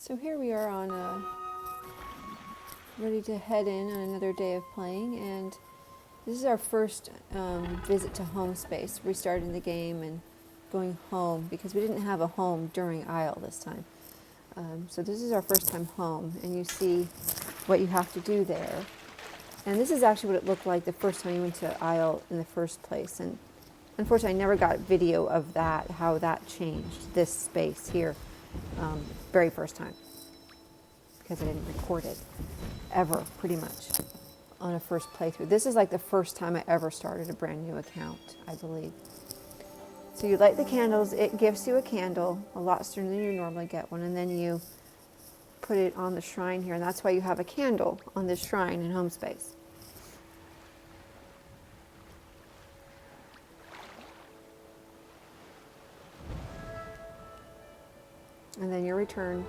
So here we are on ready to head in on another day of playing, and this is our first visit to home space, restarting the game and going home because we didn't have a home during Isle this time. So this is our first time home, and you see what you have to do there. And this is actually what it looked like the first time you went to Isle in the first place. And unfortunately, I never got video of that, how that changed this space here, very first time, because I didn't record it ever, pretty much, on a first playthrough. This is like the first time I ever started a brand new account, I believe. So you light the candles, it gives you a candle, a lot sooner than you normally get one, and then you put it on the shrine here, and that's why you have a candle on this shrine in home space. And then your return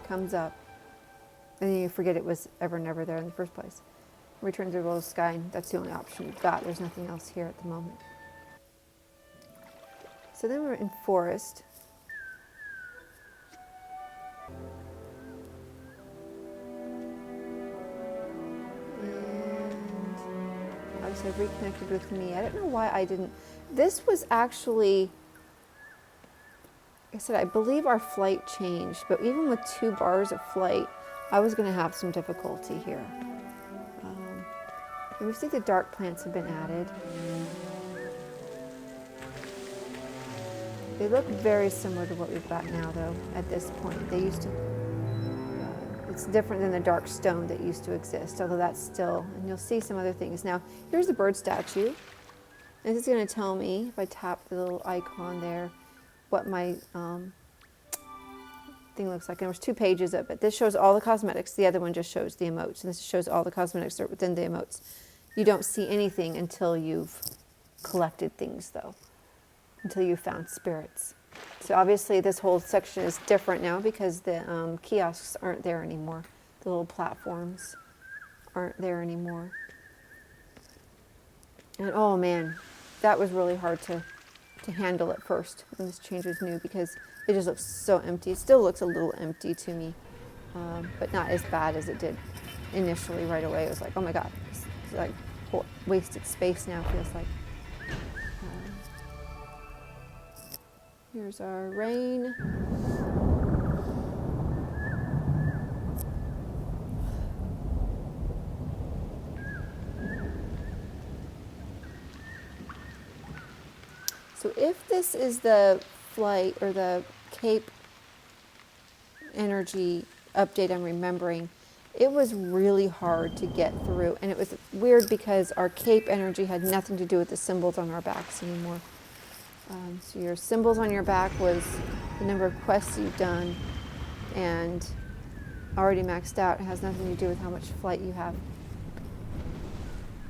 comes up, and then you forget it was ever never there in the first place. Return to the world of sky, and that's the only option you've got. There's nothing else here at the moment. So then we're in forest. And obviously I've reconnected with me. I don't know why I didn't. This was actually, like I said, I believe our flight changed, but even with 2 bars of flight, I was going to have some difficulty here. And we see the dark plants have been added. They look very similar to what we've got now, though, at this point. They used to, it's different than the dark stone that used to exist, although that's still, and you'll see some other things. Now, here's the bird statue. And this is going to tell me, if I tap the little icon there, what my thing looks like. And there's 2 pages of it. This shows all the cosmetics. The other one just shows the emotes. And this shows all the cosmetics that are within the emotes. You don't see anything until you've collected things, though. Until you found spirits. So obviously this whole section is different now because the kiosks aren't there anymore. The little platforms aren't there anymore. And oh man, that was really hard to handle at first when this change was new because it just looks so empty. It still looks a little empty to me, but not as bad as it did initially right away. It was like, oh my God, it's like wasted space now, feels like. Here's our rain. So if this is the flight or the Cape energy update I'm remembering, it was really hard to get through. And it was weird because our Cape energy had nothing to do with the symbols on our backs anymore. So your symbols on your back was the number of quests you've done and already maxed out. It has nothing to do with how much flight you have,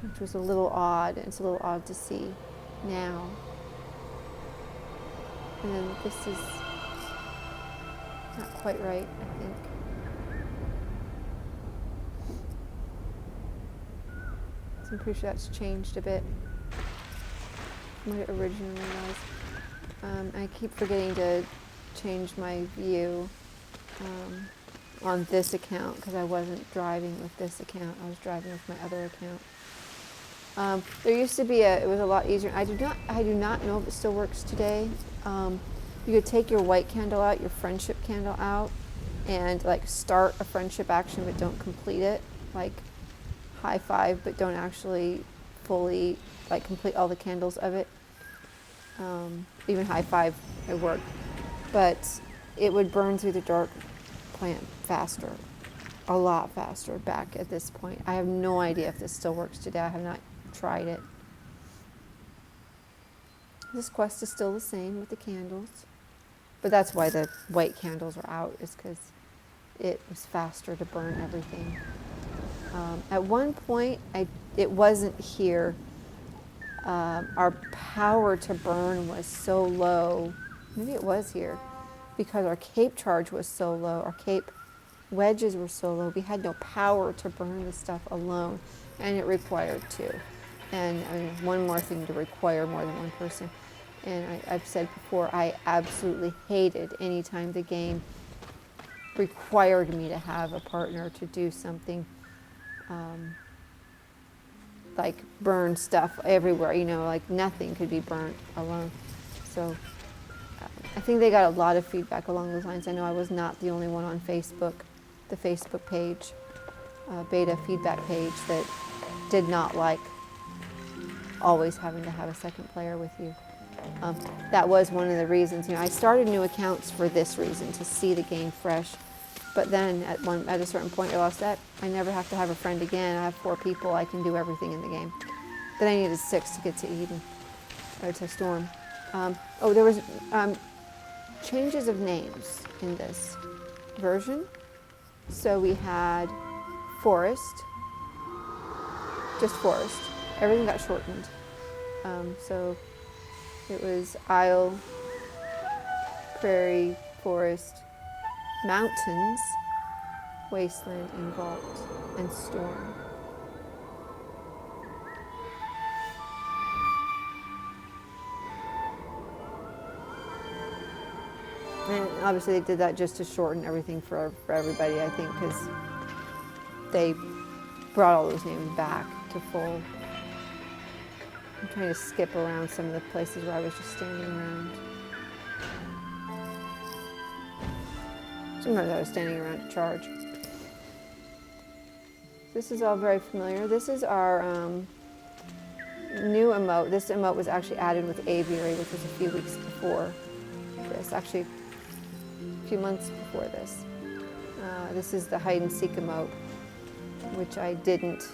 which was a little odd. It's a little odd to see now. And then this is not quite right, I think. So I'm pretty sure that's changed a bit from what it originally was. I keep forgetting to change my view on this account because I wasn't driving with this account. I was driving with my other account. There used to be it was a lot easier. I do not know if it still works today. You could take your white candle out, your friendship candle out, and like start a friendship action but don't complete it. Like high five but don't actually fully like complete all the candles of it. Even high five, it worked, but it would burn through the dark plant faster, a lot faster back at this point. I have no idea if this still works today. I have not tried it. This quest is still the same with the candles, but that's why the white candles are out, is because it was faster to burn everything. At one point, it wasn't here. Our power to burn was so low. Maybe it was here because our cape charge was so low. Our cape wedges were so low. We had no power to burn the stuff alone, and it required 2. And I mean, one more thing to require more than one person. And I've said before, I absolutely hated any time the game required me to have a partner to do something, like burn stuff everywhere, you know, like nothing could be burnt alone. So I think they got a lot of feedback along those lines. I know I was not the only one on Facebook, the Facebook page, beta feedback page, that did not like always having to have a second player with you. That was one of the reasons. You know, I started new accounts for this reason, to see the game fresh. But then at a certain point, I lost that. I never have to have a friend again. I have 4 people. I can do everything in the game. Then I needed 6 to get to Eden, or to Storm. There was changes of names in this version. So we had Forest, just Forest. Everything got shortened. So it was Isle, Prairie, Forest, Mountains, Wasteland, and Vault, and Storm. And obviously they did that just to shorten everything for everybody, I think, because they brought all those names back to full. I'm trying to skip around some of the places where I was just standing around. Sometimes I was standing around to charge. This is all very familiar. This is our new emote. This emote was actually added with Aviary, which was a few weeks before this. Actually, a few months before this. This is the hide and seek emote, which I didn't.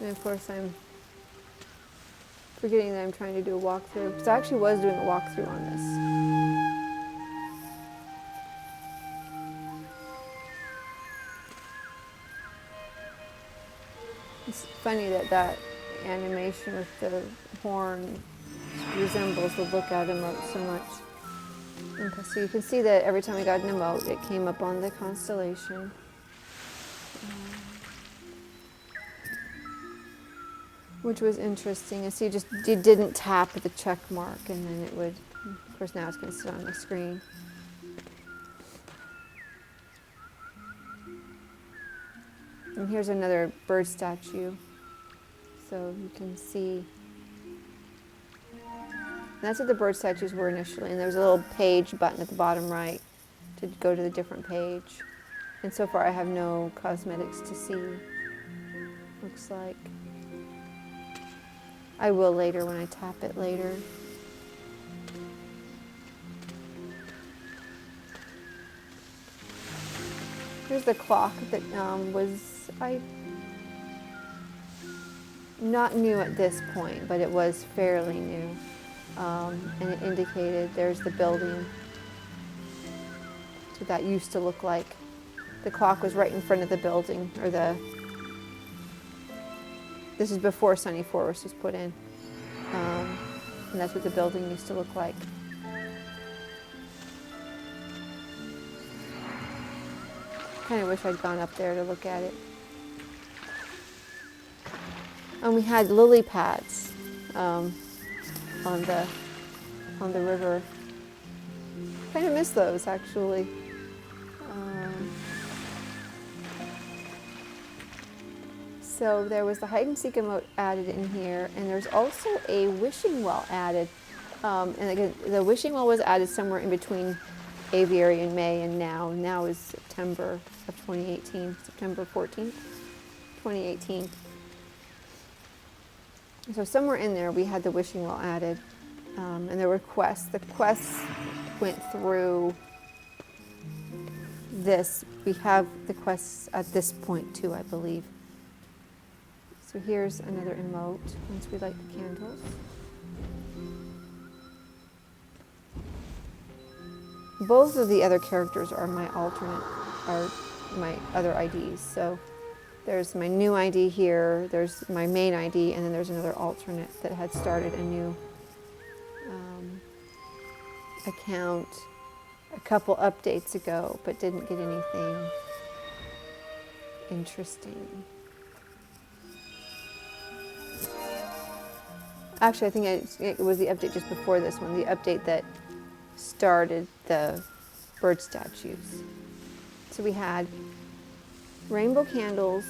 And of course, I'm forgetting that I'm trying to do a walkthrough, because I actually was doing a walkthrough on this. It's funny that that animation with the horn resembles the lookout emote so much. Okay, so you can see that every time I got an emote, it came up on the constellation. Which was interesting. I see you didn't tap the check mark, and then it would, of course now it's going to sit on the screen. And here's another bird statue, so you can see. That's what the bird statues were initially, and there was a little page button at the bottom right to go to the different page. And so far I have no cosmetics to see, looks like. I will later when I tap it later. Here's the clock that was not new at this point, but it was fairly new. And it indicated there's the building. So that used to look like the clock was right in front of the building, or this is before Sunny Forest was put in. And that's what the building used to look like. Kind of wish I'd gone up there to look at it. And we had lily pads on the river. Kind of miss those, actually. So there was the hide and seek emote added in here, and there's also a wishing well added. And again, the wishing well was added somewhere in between Aviary in May and now. Now is September of 2018, September 14th, 2018. So somewhere in there we had the wishing well added, and there were quests. The quests went through this. We have the quests at this point too, I believe. So here's another emote once we light the candles. Both of the other characters are my other IDs. So there's my new ID here, there's my main ID, and then there's another alternate that had started a new account a couple updates ago, but didn't get anything Interesting. Actually, I think it was the update just before this one, the update that started the bird statues. So we had rainbow candles,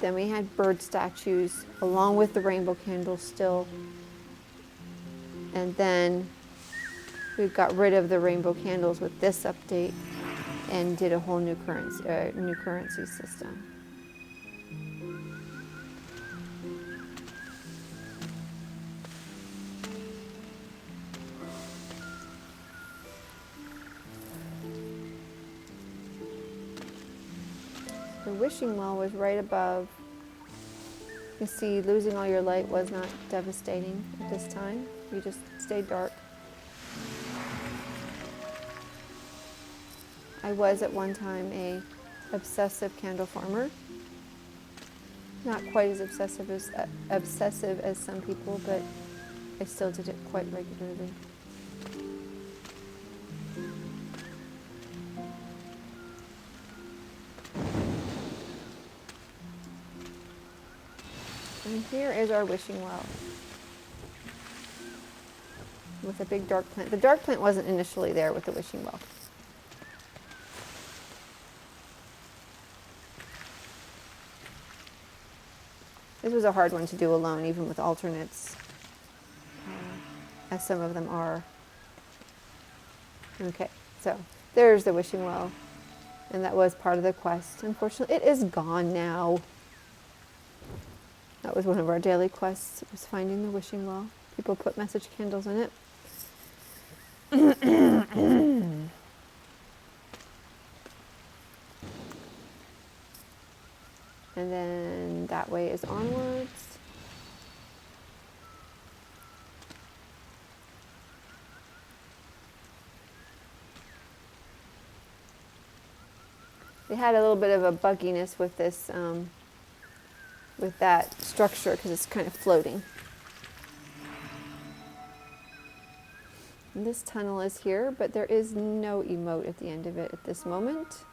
then we had bird statues along with the rainbow candles still, and then we got rid of the rainbow candles with this update and did a whole new currency system. The wishing well was right above. You see, losing all your light was not devastating at this time. You just stayed dark. I was at one time a obsessive candle farmer. Not quite as obsessive as some people, but I still did it quite regularly. And here is our wishing well with a big dark plant. The dark plant wasn't initially there with the wishing well. This was a hard one to do alone, even with alternates, as some of them are. Okay, so there's the wishing well, and that was part of the quest. Unfortunately, it is gone now. That was one of our daily quests, was finding the wishing well. People put message candles in it. And then that way is onwards. They had a little bit of a bugginess with this, with that structure because it's kind of floating. And this tunnel is here, but there is no emote at the end of it at this moment.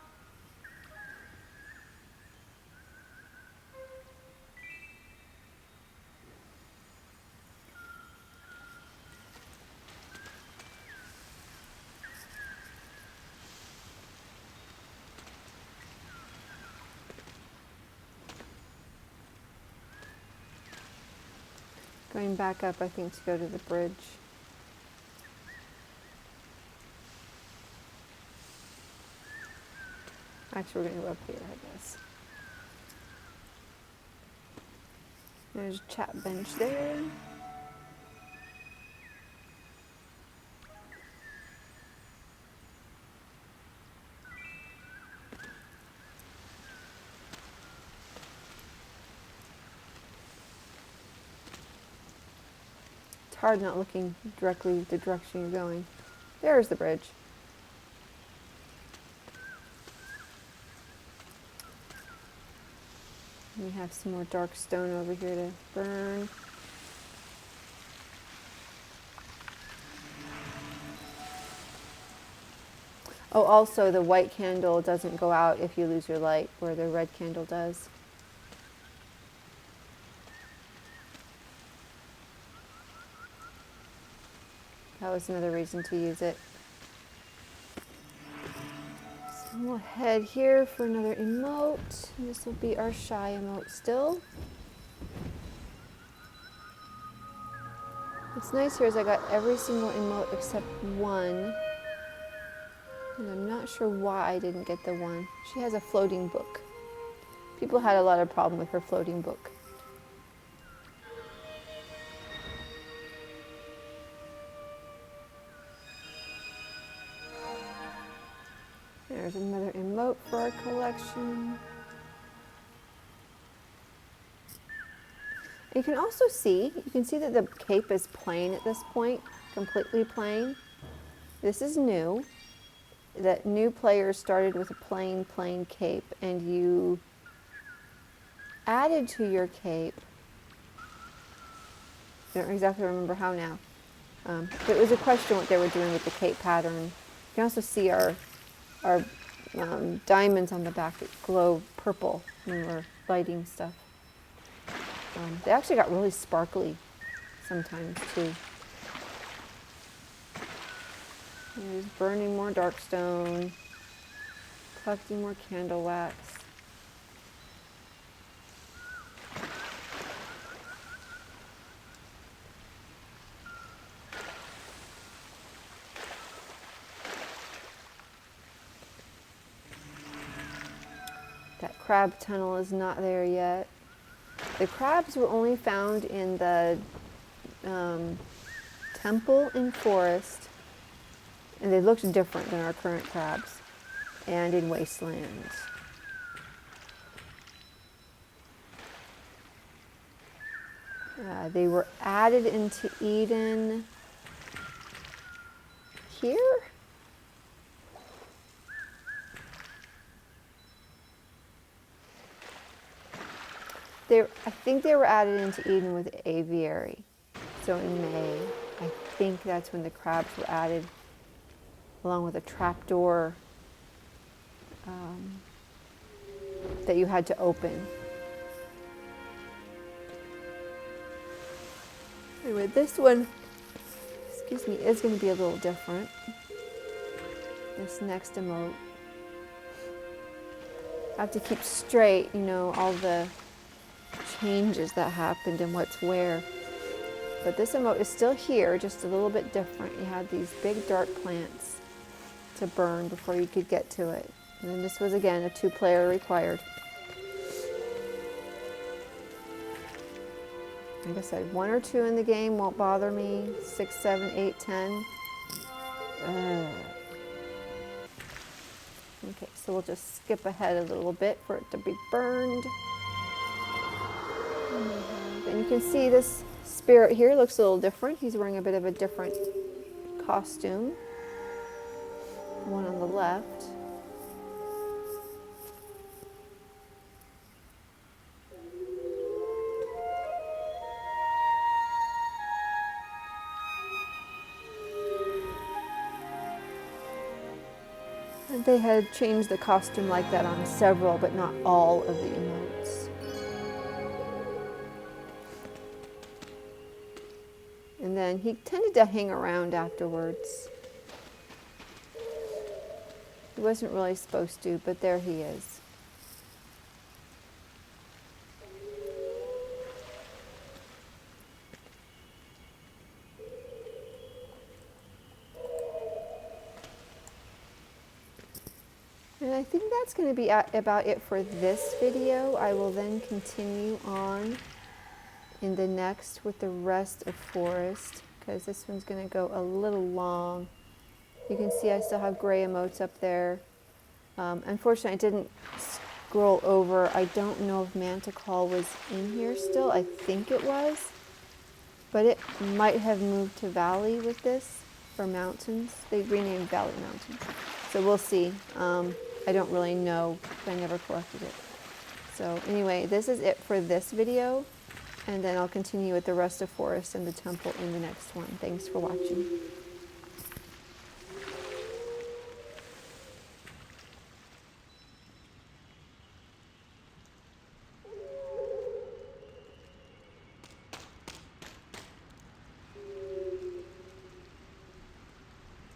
Going back up, I think, to go to the bridge. Actually, we're going to go up here, I guess. There's a chat bench there. It's hard not looking directly the direction you're going. There's the bridge. We have some more dark stone over here to burn. Oh, also the white candle doesn't go out if you lose your light, where the red candle does. That was another reason to use it. So we'll head here for another emote. This will be our shy emote still. What's nice here is I got every single emote except one. And I'm not sure why I didn't get the one. She has a floating book. People had a lot of problem with her floating book. There's another emote for our collection. You can also see, that the cape is plain at this point, completely plain. This is new. That new players started with a plain cape, and you added to your cape. I don't exactly remember how now. But it was a question what they were doing with the cape pattern. You can also see our diamonds on the back that glow purple when we're lighting stuff. They actually got really sparkly sometimes too. There's burning more dark stone, collecting more candle wax. That crab tunnel is not there yet. The crabs were only found in the temple in forest, and they looked different than our current crabs, and in wasteland. They were added into Eden here. I think they were added into Eden with Aviary. So in May, I think that's when the crabs were added, along with a trapdoor that you had to open. Anyway, this one, excuse me, is going to be a little different. This next emote. I have to keep straight, you know, all the changes that happened and what's where. But this emote is still here, just a little bit different. You had these big dark plants to burn before you could get to it. And then this was, again, a 2-player required. Like I said, 1 or 2 in the game won't bother me. 6, 7, 8, 10. Okay, so we'll just skip ahead a little bit for it to be burned. And you can see this spirit here looks a little different. He's wearing a bit of a different costume. One on the left. And they had changed the costume like that on several, but not all of the emotes. And then he tended to hang around afterwards. He wasn't really supposed to, but there he is. And I think that's going to be about it for this video. I will then continue on in the next with the rest of forest, because this one's going to go a little long. You can see I still have gray emotes up there. Unfortunately, I didn't scroll over. I don't know if Manta Call was in here still. I think it was, but it might have moved to Valley with this, or Mountains. They renamed Valley Mountains. So we'll see. I don't really know. I never collected it. So anyway, this is it for this video. And then I'll continue with the rest of forest and the temple in the next one. Thanks for watching.